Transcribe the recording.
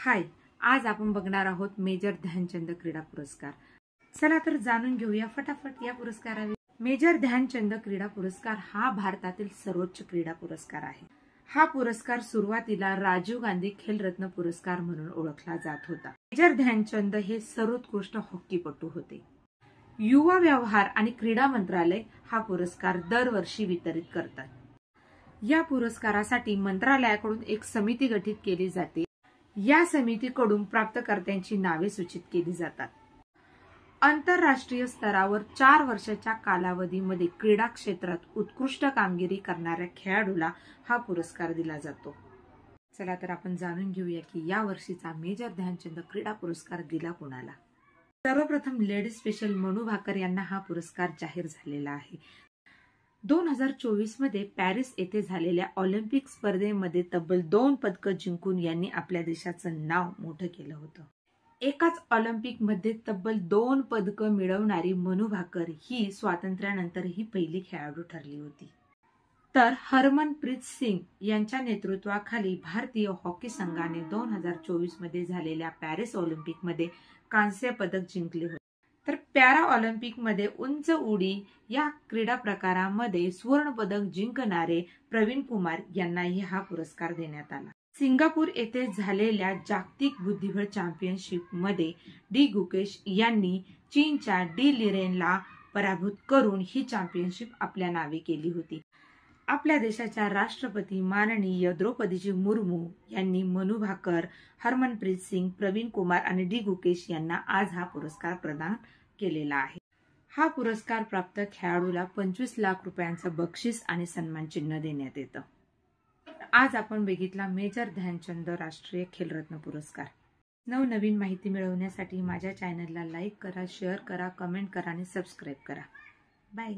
हाय, आज आपण बघणार आहोत मेजर ध्यानचंद क्रीडा पुरस्कार। चला तर जाणून घेऊया फटाफट या पुरस्काराविषयी। मेजर ध्यानचंद क्रीडा पुरस्कार हा भारतातील सर्वोच्च क्रीडा पुरस्कार आहे। हा पुरस्कार सुरुवातीला राजीव गांधी खेलरत्न पुरस्कार म्हणून ओळखला जात होता। मेजर ध्यानचंद हे सर्वोत्कृष्ट हॉकीपटू होते। युवा व्यवहार आणि क्रीडा मंत्रालय हा पुरस्कार दरवर्षी वितरित करतात। या पुरस्कारासाठी मंत्रालयाकडून एक समिती गठीत केली जाते। या समितीकडून प्राप्तकर्त्यांची नावे सूचित केली जातात। आंतरराष्ट्रीय स्तरावर 4 वर्षाच्या कालावधीमध्ये क्रीडा क्षेत्रात उत्कृष्ट कामगिरी करणाऱ्या खेळाडूला हा पुरस्कार दिला जातो। चला तर आपण जाणून घेऊया की या वर्षीचा मेजर ध्यानचंद क्रीडा पुरस्कार दिला कोणाला। सर्वप्रथम लेडीज स्पेशल मनू भाकर यांना हा पुरस्कार जाहीर झालेला आहे। 2024 मध्ये पॅरिस येथे झालेल्या ऑलिम्पिक स्पर्धेमध्ये तब्बल 2 पदकं जिंकून यांनी आपल्या देशाचं नाव मोठं केलं होतं। एकाच ऑलिम्पिकमध्ये तब्बल 2 पदकं मिळवणारी मनू भाकर ही स्वातंत्र्यानंतर ही पहिली खेळाडू ठरली होती। तर हरमनप्रीत सिंग यांच्या नेतृत्वाखाली भारतीय हॉकी संघाने 2024 मध्ये झालेल्या पॅरिस ऑलिम्पिकमध्ये कांस्य पदक जिंकले होते। तर पॅरा ऑलिम्पिक मध्ये उंच उडी या क्रीडा प्रकारामध्ये सुवर्ण पदक जिंकणारे प्रवीण कुमार यांनाही हा पुरस्कार देण्यात आला। सिंगापूर येथे झालेल्या जागतिक बुद्धिबळ चॅम्पियनशिप मध्ये डी गुकेश यांनी चीनच्या डी लिरेनला पराभूत करून ही चॅम्पियनशिप आपल्या नावे केली होती। आपल्या देशाच्या राष्ट्रपती माननीय द्रौपदी मुर्मू यांनी मनू भाकर, हरमनप्रीत सिंग, प्रवीण कुमार आणि डी गुकेश यांना आज हा पुरस्कार प्रदान केलेला आहे। हा पुरस्कार प्राप्त खेळाडूला 25 लाख रुपयांचं बक्षीस आणि सन्मान चिन्ह देण्यात येतं। आज आपण बघितला मेजर ध्यानचंद राष्ट्रीय खेलरत्न पुरस्कार। नवनवीन माहिती मिळवण्यासाठी माझ्या चॅनलला लाईक करा, शेअर करा, कमेंट करा आणि सबस्क्राईब करा। बाय।